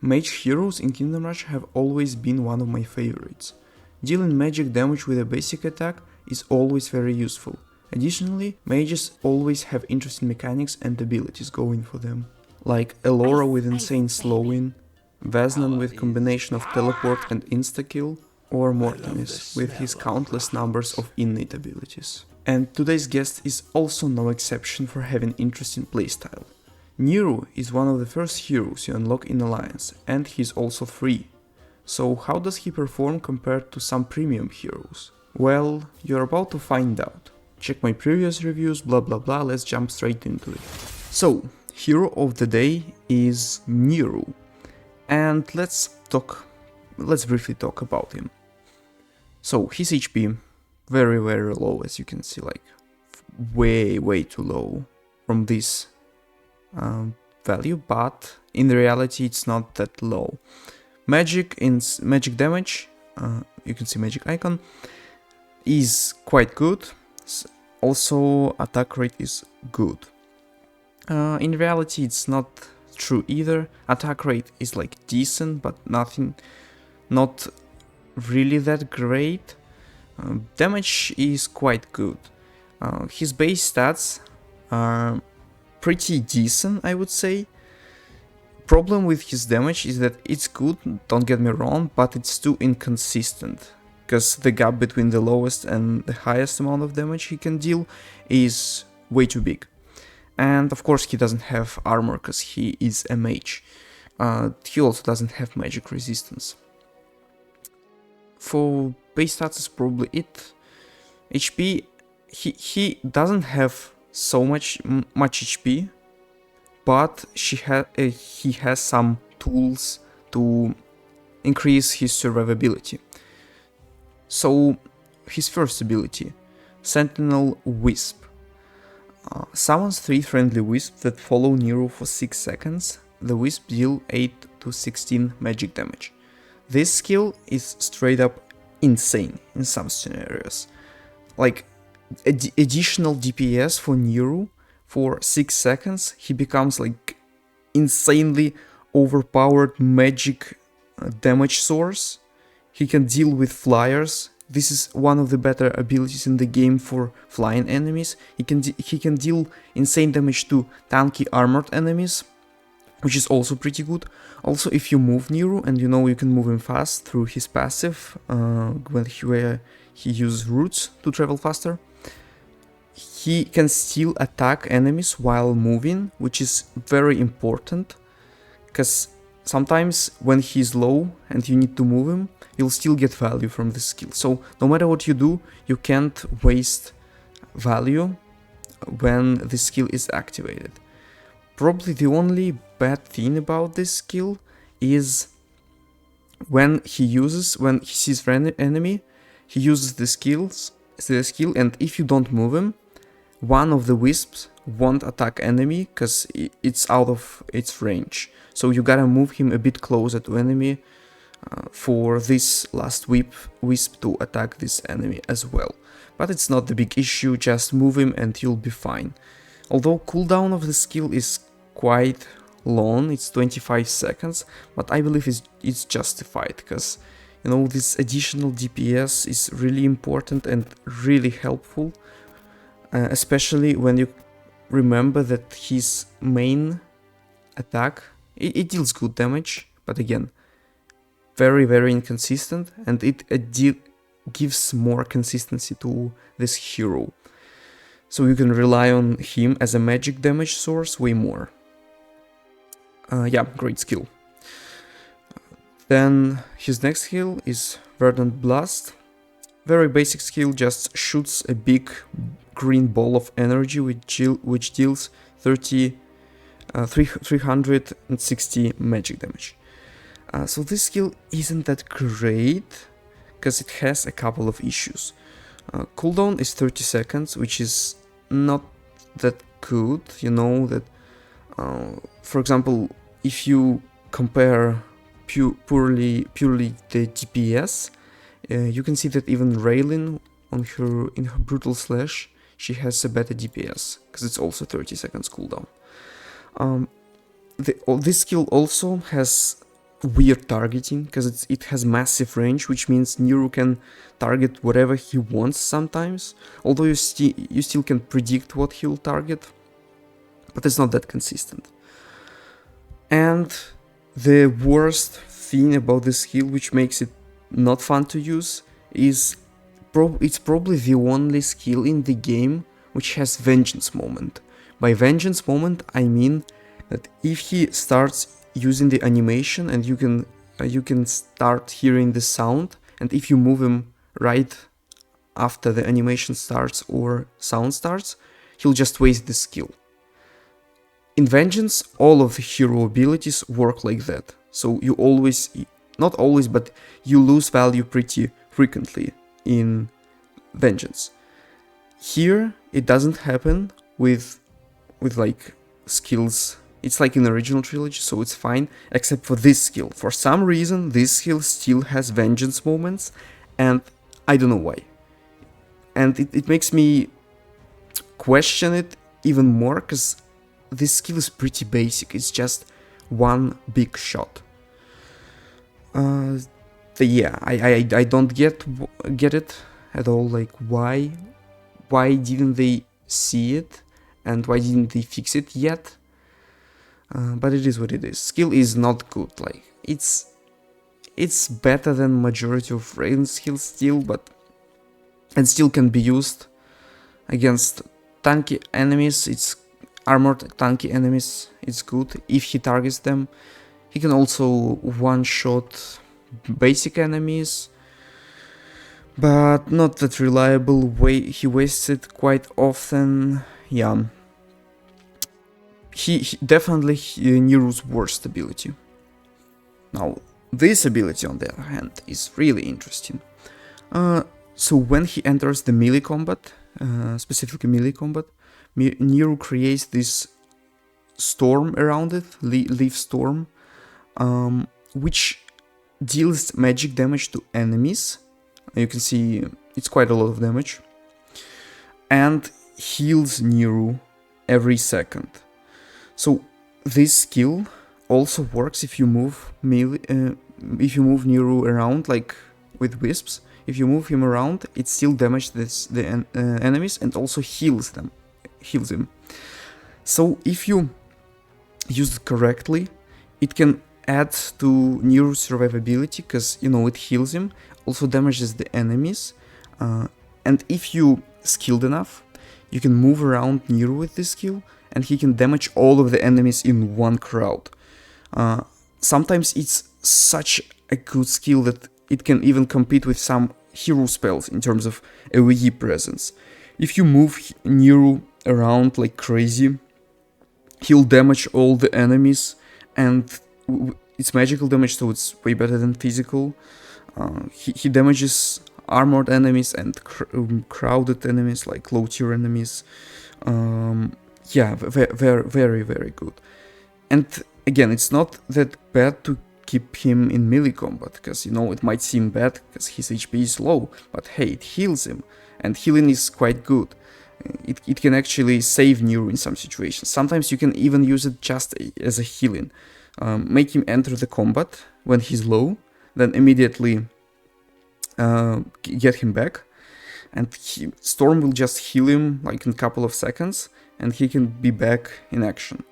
Mage heroes in Kingdom Rush have always been one of my favorites. Dealing magic damage with a basic attack is always very useful. Additionally, mages always have interesting mechanics and abilities going for them, like Elora with insane slowing, Veznan with combination of teleport and insta-kill, or Mortimis with his countless numbers of innate abilities. And today's guest is also no exception for having interesting playstyle. Nyru is one of the first heroes you unlock in Alliance, and he's also free. So how does he perform compared to some premium heroes? Well, you're about to find out. Check my previous reviews, blah blah blah, let's jump straight into it. So, hero of the day is Nyru, and let's briefly talk about him. So, his HP, very low, as you can see, like way too low from this value, but in reality it's not that low. Magic damage, you can see magic icon, is quite good. Also, attack rate is good. In reality, it's not true either. Attack rate is like decent, but not really that great. Damage is quite good. His base stats are pretty decent, I would say. Problem with his damage is that it's good, don't get me wrong, but it's too inconsistent, because the gap between the lowest and the highest amount of damage he can deal is way too big. And of course he doesn't have armor because he is a mage. He also doesn't have magic resistance. For base stats is probably it. HP, he doesn't have so much HP, but he has some tools to increase his survivability. So, his first ability, Sentinel Wisp. Summons 3 friendly wisps that follow Nyru for 6 seconds. The wisp deal 8 to 16 magic damage. This skill is straight up insane in some scenarios. Like, additional DPS for Nyru for 6 seconds, he becomes like insanely overpowered magic damage source. He can deal with flyers. This is one of the better abilities in the game for flying enemies. He can deal insane damage to tanky armored enemies, which is also pretty good. Also, if you move Nyru, and you know you can move him fast through his passive, where he uses roots to travel faster, he can still attack enemies while moving, which is very important, because sometimes when he's low and you need to move him, you'll still get value from this skill. So no matter what you do, you can't waste value when this skill is activated. Probably the only bad thing about this skill is when he sees an enemy, he uses the skill, and if you don't move him, one of the wisps won't attack enemy because it's out of its range. So you gotta move him a bit closer to enemy for this last wisp to attack this enemy as well. But it's not the big issue, just move him and you'll be fine. Although cooldown of the skill is quite long, it's 25 seconds, but I believe it's justified, because you know, this additional DPS is really important and really helpful, especially when you remember that his main attack, it deals good damage, but again, very inconsistent, and it gives more consistency to this hero. So you can rely on him as a magic damage source way more. Yeah, great skill. Then his next skill is Verdant Blast. Very basic skill, just shoots a big green ball of energy which deals 360 magic damage. So this skill isn't that great, because it has a couple of issues. Cooldown is 30 seconds, which is not that good. You know that, for example, if you compare purely the DPS, you can see that even Raylin in her Brutal Slash, she has a better DPS, because it's also 30 seconds cooldown. This skill also has weird targeting, because it has massive range, which means Nyru can target whatever he wants sometimes, although you still can predict what he'll target, but it's not that consistent. And the worst thing about this skill, which makes it not fun to use, is it's probably the only skill in the game which has Vengeance Moment. By Vengeance Moment, I mean that if he starts using the animation and you can start hearing the sound, and if you move him right after the animation starts or sound starts, he'll just waste the skill. In Vengeance, all of the hero abilities work like that, so you always, not always, but you lose value pretty frequently in Vengeance. Here, it doesn't happen with like skills. It's like in the original trilogy, so it's fine, except for this skill. For some reason, this skill still has Vengeance moments, and I don't know why. And it makes me question it even more, because this skill is pretty basic. It's just one big shot. Yeah, I don't get it at all. Like, why didn't they see it, and why didn't they fix it yet? But it is what it is. Skill is not good. Like, it's better than majority of Raiden skills still, but and still can be used against tanky enemies. It's armored tanky enemies. It's good if he targets them. He can also one-shot basic enemies, but not that reliable. He wastes it quite often. Yeah. He definitely Nyru's worst ability. Now, this ability, on the other hand, is really interesting. So when he enters the melee combat, specifically melee combat, Nyru creates this storm around it, leaf storm, which deals magic damage to enemies. You can see it's quite a lot of damage, and heals Nyru every second. So this skill also works if you move Nyru around, like with wisps. If you move him around, it still damages the enemies and also heals him. So if you use it correctly, it can add to Nyru's survivability, because it heals him, also damages the enemies, and if you skilled enough, you can move around Nyru with this skill, and he can damage all of the enemies in one crowd. Sometimes it's such a good skill that it can even compete with some hero spells in terms of AoE presence. If you move Nyru around like crazy, he'll damage all the enemies, and it's magical damage, so it's way better than physical. He damages armored enemies and crowded enemies, like low tier enemies. Yeah, very, very good. And again, it's not that bad to keep him in melee combat, because it might seem bad because his HP is low, but hey, it heals him, and healing is quite good. It can actually save Nyru in some situations. Sometimes you can even use it just as a healing. Make him enter the combat when he's low, then immediately get him back, and Storm will just heal him like in a couple of seconds, and he can be back in action.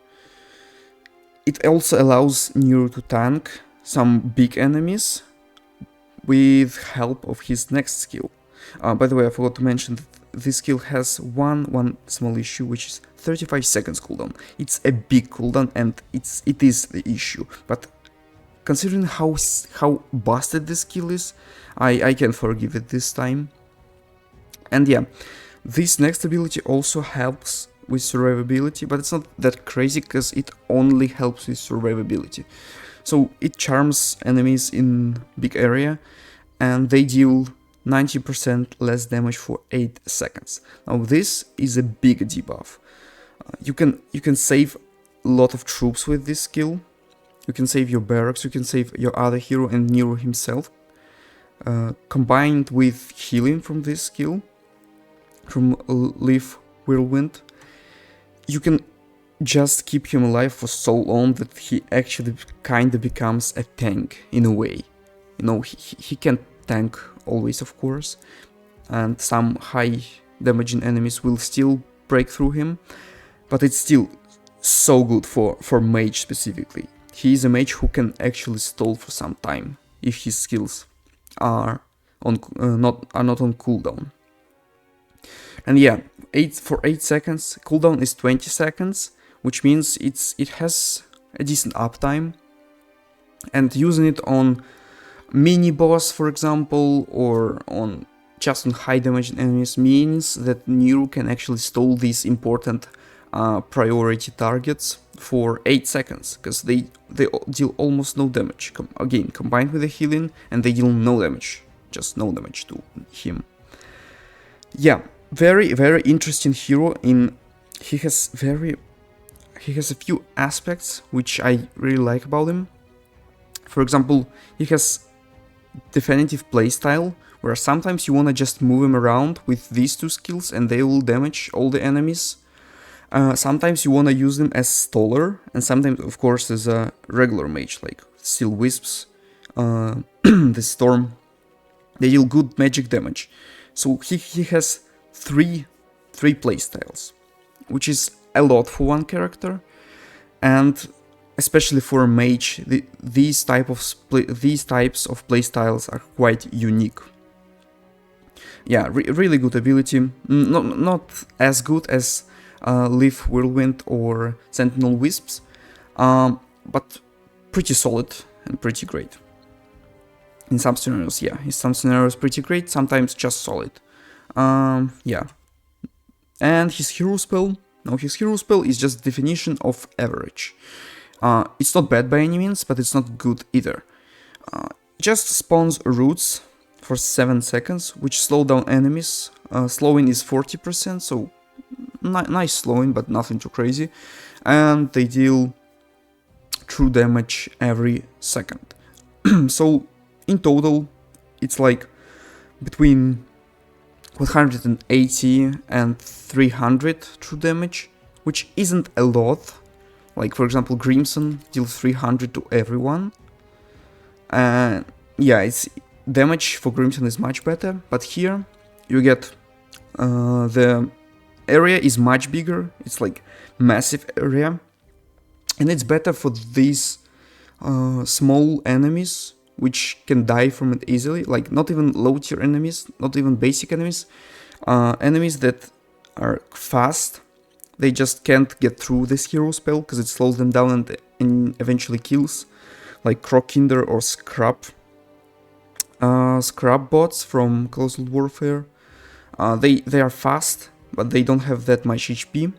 It also allows Nyru to tank some big enemies with help of his next skill. By the way, I forgot to mention that this skill has one small issue, which is 35 seconds cooldown. It's a big cooldown, and it is the issue. But considering how busted this skill is, I can forgive it this time. And yeah, this next ability also helps with survivability, but it's not that crazy because it only helps with survivability. So it charms enemies in big area, and they deal 90% less damage for 8 seconds. Now this is a big debuff. You can save a lot of troops with this skill. You can save your barracks, you can save your other hero and Nyru himself. Combined with healing from this skill, from Leaf Whirlwind, you can just keep him alive for so long that he actually kinda becomes a tank in a way. You know, he can tank always, of course, and some high damaging enemies will still break through him, but it's still so good for mage specifically. He is a mage who can actually stall for some time if his skills are not on cooldown. And yeah, for 8 seconds, cooldown is 20 seconds, which means it has a decent uptime. And using it on mini boss, for example, or on just on high damage enemies means that Nyru can actually stall these important priority targets for 8 seconds, because they deal almost no damage. Again, combined with the healing, and they deal no damage, just no damage to him. Yeah, very, very interesting hero. He has a few aspects which I really like about him. For example, he has definitive playstyle, where sometimes you wanna just move him around with these two skills and they will damage all the enemies. Sometimes you wanna use them as staller, and sometimes, of course, as a regular mage, like Steel Wisps, the Storm. They deal good magic damage. So he has three playstyles, which is a lot for one character, and especially for a mage, these types of playstyles are quite unique. Yeah, really good ability. Not as good as Leaf Whirlwind or Sentinel Wisps, but pretty solid and pretty great. In some scenarios, yeah, in some scenarios pretty great, sometimes just solid. Yeah. And his hero spell? No, his hero spell is just definition of average. It's not bad by any means, but it's not good either. Just spawns roots for 7 seconds, which slow down enemies. Slowing is 40%, so nice slowing, but nothing too crazy. And they deal true damage every second. So in total, it's like between 180 and 300 true damage, which isn't a lot. Like, for example, Crimson deals 300 to everyone. Yeah, it's damage for Crimson is much better, but here you get the area is much bigger. It's like massive area, and it's better for these small enemies which can die from it easily. Like, not even low tier enemies, not even basic enemies, enemies that are fast. They just can't get through this hero spell because it slows them down and eventually kills, like Crockinder or Scrub bots from Colossal Warfare. They are fast, but they don't have that much HP.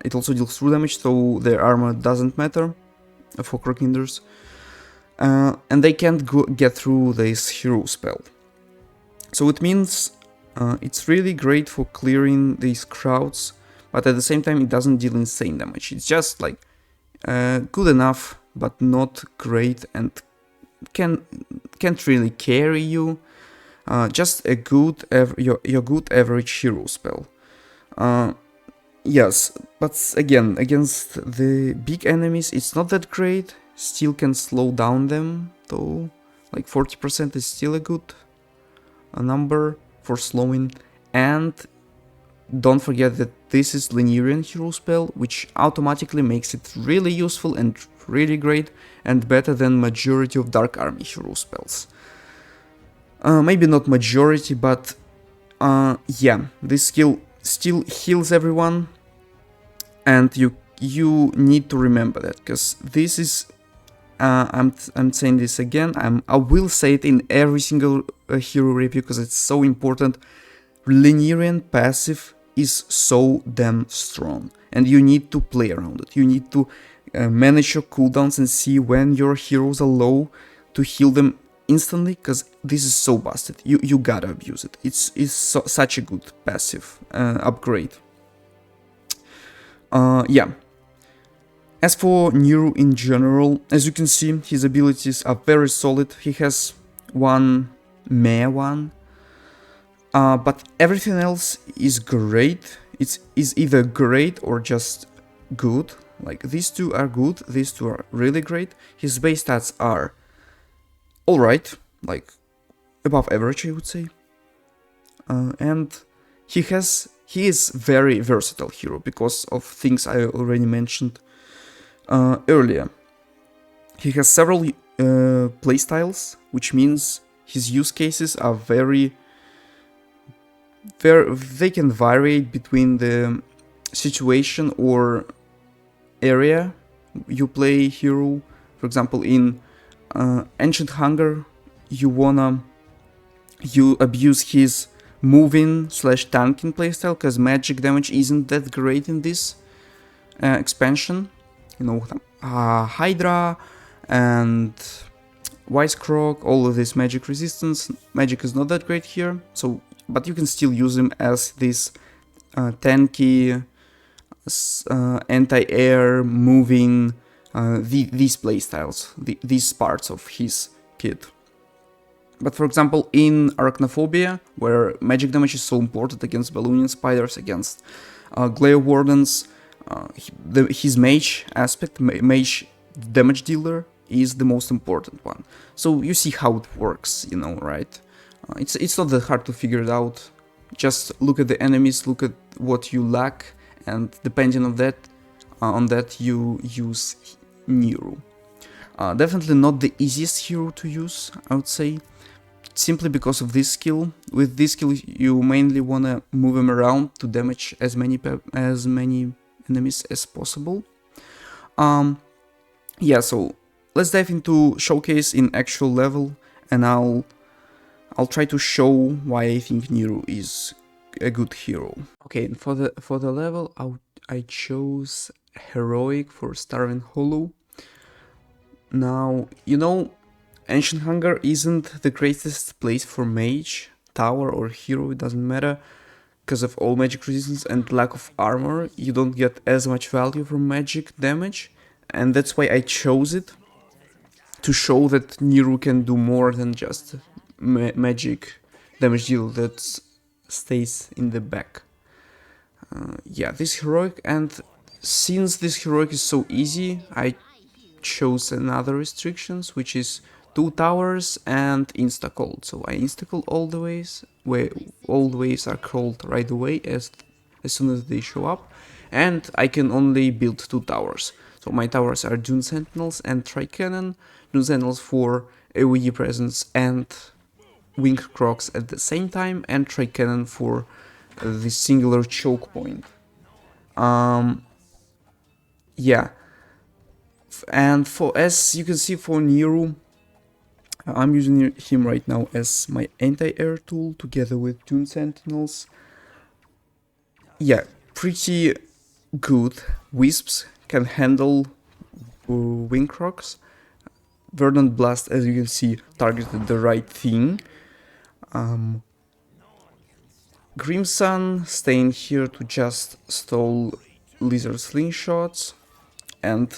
It also deals through damage, so their armor doesn't matter for Crockinders. And they can't get through this hero spell. So it means it's really great for clearing these crowds, but at the same time it doesn't deal insane damage. It's just like good enough, but not great, and can't really carry you. Just a good your good average hero spell. Yes, but again, against the big enemies it's not that great. Still can slow down them though. Like 40% is still a good number for slowing. And don't forget that this is Linearian hero spell, which automatically makes it really useful and really great, and better than majority of Dark Army hero spells. Maybe not majority, but yeah, this skill still heals everyone, and you need to remember that, because this is I'm saying this again. I will say it in every single hero review because it's so important. Linearian passive is so damn strong, and you need to play around it. You need to manage your cooldowns and see when your heroes are low to heal them instantly, because this is so busted. You gotta abuse it. It's such a good passive upgrade. Yeah. As for Nyru in general, as you can see, his abilities are very solid. He has one meh one, but everything else is great. Is either great or just good. Like, these two are good, these two are really great. His base stats are alright, like above average, I would say. And he is very versatile hero because of things I already mentioned earlier. He has several playstyles, which means his use cases are they can vary between the situation or area you play hero. For example, in Ancient Hunger, you abuse his moving / tanking playstyle because magic damage isn't that great in this expansion. You know, Hydra and Wisecroak, all of this magic resistance. Magic is not that great here, so but you can still use him as this tanky, anti-air, moving, these playstyles, these parts of his kit. But for example, in Arachnophobia, where magic damage is so important against ballooning spiders, against Glare Wardens, his mage aspect, mage damage dealer, is the most important one. So you see how it works, you know, right? It's not that hard to figure it out. Just look at the enemies, look at what you lack, and depending on that you use Nyru. Definitely not the easiest hero to use, I would say, simply because of this skill. With this skill, you mainly wanna move him around to damage as many enemies as possible. Yeah, so let's dive into showcase in actual level, and I'll try to show why I think Nyru is a good hero. Okay, and for the level, I chose heroic for Starving Hollow. Now, you know, Ancient Hunger isn't the greatest place for mage, tower or hero, it doesn't matter. Because of all magic resistance and lack of armor, you don't get as much value from magic damage, and that's why I chose it, to show that Nyru can do more than just magic damage deal that stays in the back. Yeah, this heroic, and since this heroic is so easy, I chose another restrictions, which is 2 towers and insta-cold. So I insta-cold all the waves, where all the waves are cold right away as soon as they show up, and I can only build 2 towers. So my towers are Dune Sentinels and Tricannon. Dune Sentinels for AoE presence and Winged Crocs at the same time, and Tricannon for the singular choke point. Yeah, and as you can see for Nyru, I'm using him right now as my anti-air tool together with Dune Sentinels. Yeah, pretty good. Wisps can handle Wing Crocs. Verdant Blast, as you can see, targeted the right thing. Crimson staying here to just stall Lizard Slingshots, and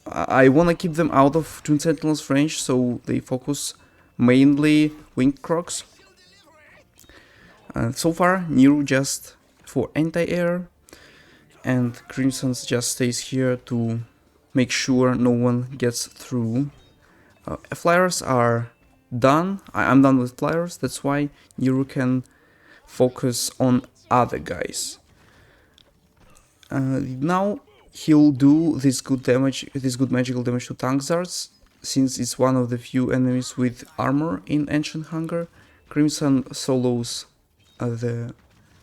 I wanna keep them out of Dune Sentinel's range, so they focus mainly Winged Crocs. So far, Nyru just for anti-air, and Crimson's just stays here to make sure no one gets through. Flyers are done. I'm done with flyers, that's why Nyru can focus on other guys. Now he'll do this good magical damage to tank zards, since it's one of the few enemies with armor in Ancient Hunger. Crimson solos the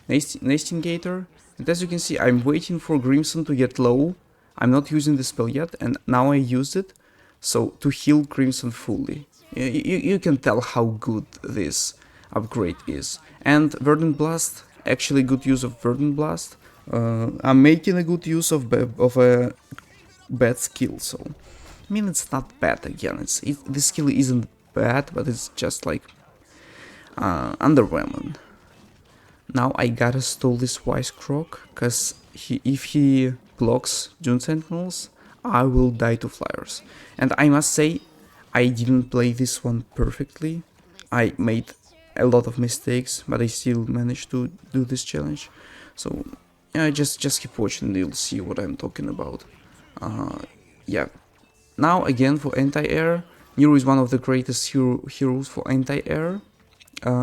Nesting Gator, and as you can see, I'm waiting for Crimson to get low. I'm not using the spell yet, and now I used it, so to heal Crimson fully. You can tell how good this upgrade is. And Verdant Blast, actually good use of Verdant Blast. I'm making a good use of a bad skill, so I mean it's not bad again. This skill isn't bad, but it's just like underwhelming. Now I gotta stall this Wisecroak, cause if he blocks Dune Sentinels, I will die to flyers. And I must say, I didn't play this one perfectly. I made a lot of mistakes, but I still managed to do this challenge. So Just keep watching, you'll see what I'm talking about. Yeah. Now again for anti-air, Nyru is one of the greatest heroes for anti-air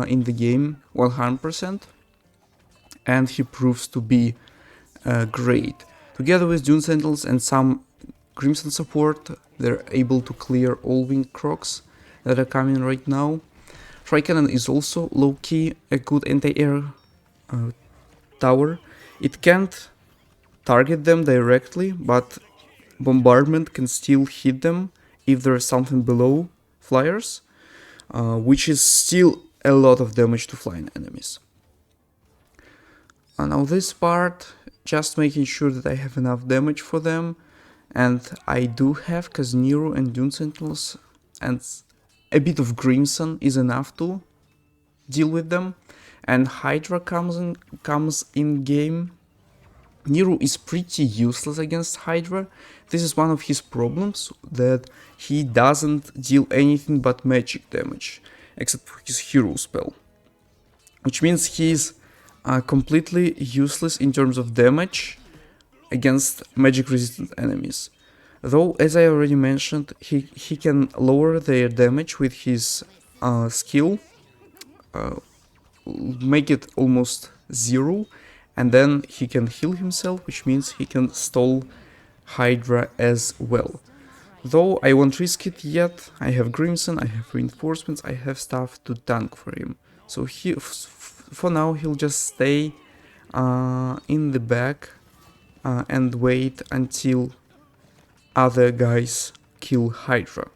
in the game, 100%, and he proves to be great. Together with Dune Sentinels and some Crimson support, they're able to clear all Winged Crocs that are coming right now. Tricannon is also low-key a good anti-air tower. It can't target them directly, but bombardment can still hit them if there is something below flyers, which is still a lot of damage to flying enemies. Now this part, just making sure that I have enough damage for them, and I do have, cause Nyru and Dune Sentinels and a bit of Crimson is enough to deal with them, and Hydra comes in game. Nyru is pretty useless against Hydra. This is one of his problems, that he doesn't deal anything but magic damage, except for his hero spell. Which means he's completely useless in terms of damage against magic resistant enemies. Though, as I already mentioned, he can lower their damage with his skill, make it almost zero, and then he can heal himself, which means he can stall Hydra as well. Though I won't risk it yet, I have Crimson, I have reinforcements, I have stuff to tank for him. So for now he'll just stay in the back and wait until other guys kill Hydra.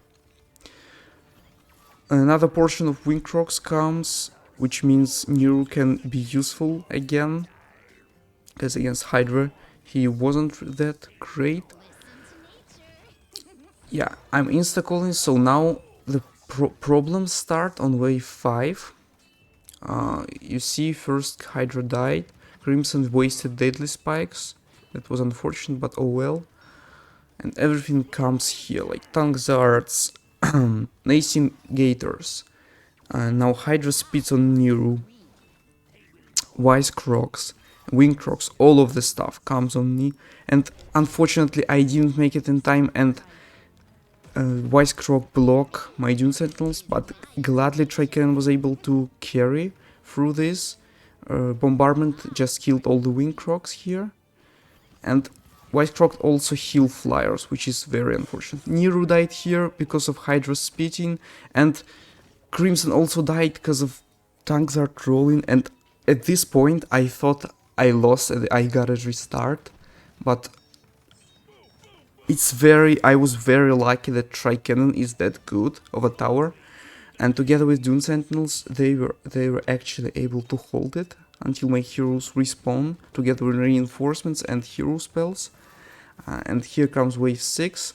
Another portion of Winged Crocs comes, which means Nyru can be useful again, because against Hydra he wasn't that great. Yeah, I'm insta-calling, so now the problems start on wave 5. You see, first Hydra died, Crimson wasted deadly spikes, that was unfortunate, but oh well. And everything comes here, like Tank Zards, Nascent Gators. Now Hydra spits on Nyru, Wise Crocs, Wing Crocs, all of the stuff comes on me. And unfortunately I didn't make it in time, and Wise Croc block my Dune Sentinels, but gladly Tricannon was able to carry through this. Bombardment just killed all the Wing Crocs here, and Wise Croc also heal flyers, which is very unfortunate. Nyru died here because of Hydra spitting, and Crimson also died because of tanks are trolling, and at this point I thought I lost and I gotta restart, but I was very lucky that Tricannon is that good of a tower, and together with Dune Sentinels they were actually able to hold it until my heroes respawn together with reinforcements and hero spells. And here comes wave 6.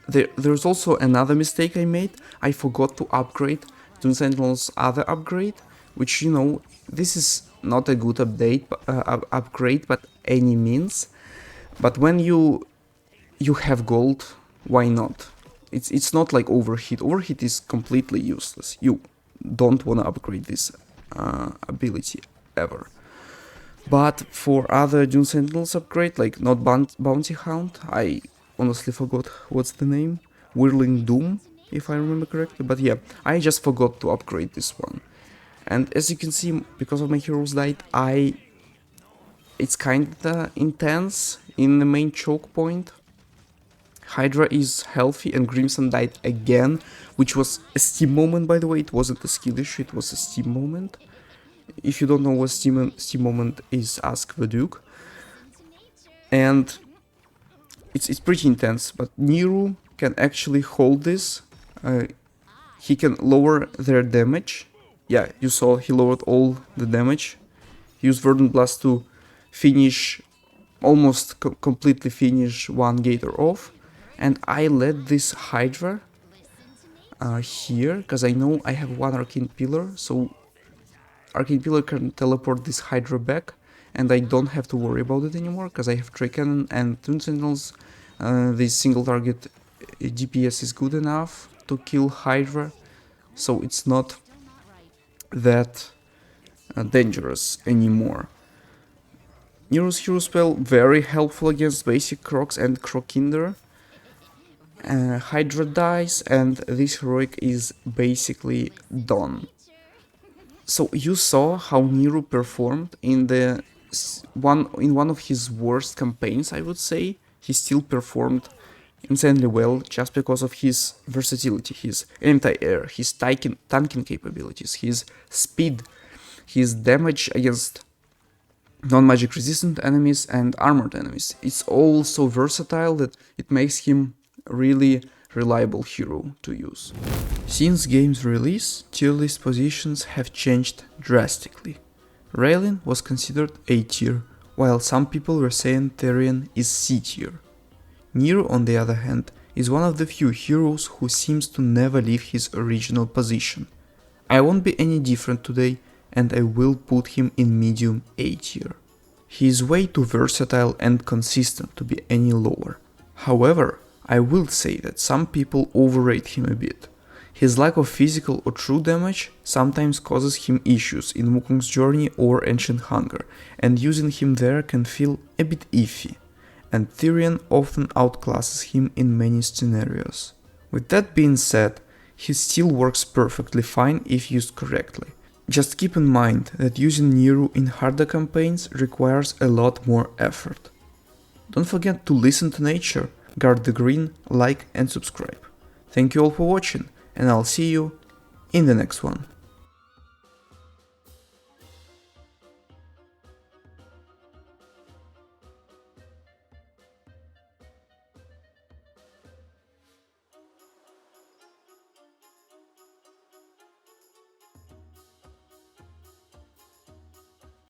There's also another mistake I made. I forgot to upgrade Dune Sentinel's other upgrade, which, you know, this is not a good upgrade by any means. But when you have gold, why not? It's not like Overheat. Overheat is completely useless. You don't want to upgrade this ability ever. But for other Dune Sentinels upgrade, like not Bounty Hound, I honestly forgot what's the name, Whirling Doom, if I remember correctly, but yeah, I just forgot to upgrade this one. And as you can see, because of my heroes died, it's kinda intense in the main choke point. Hydra is healthy and Crimson died again, which was a Steam moment, by the way. It wasn't a skill issue, it was a Steam moment. If you don't know what Steam moment is, ask the Duke. And it's pretty intense, but Nyru can actually hold this. He can lower their damage. Yeah, you saw he lowered all the damage. He used Verdant Blast to finish, almost completely finish one Gator off. And I let this Hydra here, because I know I have one Arcane Pillar, so Arcane Pillar can teleport this Hydra back, and I don't have to worry about it anymore, because I have Tricannon and Dune Sentinels. This single target DPS is good enough to kill Hydra, so it's not that dangerous anymore. Nyru's hero spell very helpful against basic Crocs and Crokinder. Hydra dies and this heroic is basically done. So you saw how Nyru performed in one of his worst campaigns, I would say. He still performed insanely well just because of his versatility, his anti-air, his tanking capabilities, his speed, his damage against non-magic resistant enemies and armored enemies. It's all so versatile that it makes him really reliable hero to use. Since game's release, tier list positions have changed drastically. Raelin was considered A tier, while some people were saying Therian is C tier. Nyru, on the other hand, is one of the few heroes who seems to never leave his original position. I won't be any different today, and I will put him in medium A tier. He is way too versatile and consistent to be any lower. However, I will say that some people overrate him a bit. His lack of physical or true damage sometimes causes him issues in Wukong's Journey or Ancient Hunger, and using him there can feel a bit iffy, and Therian often outclasses him in many scenarios. With that being said, he still works perfectly fine if used correctly. Just keep in mind that using Nyru in harder campaigns requires a lot more effort. Don't forget to listen to nature, guard the green, like and subscribe. Thank you all for watching, and I'll see you in the next one.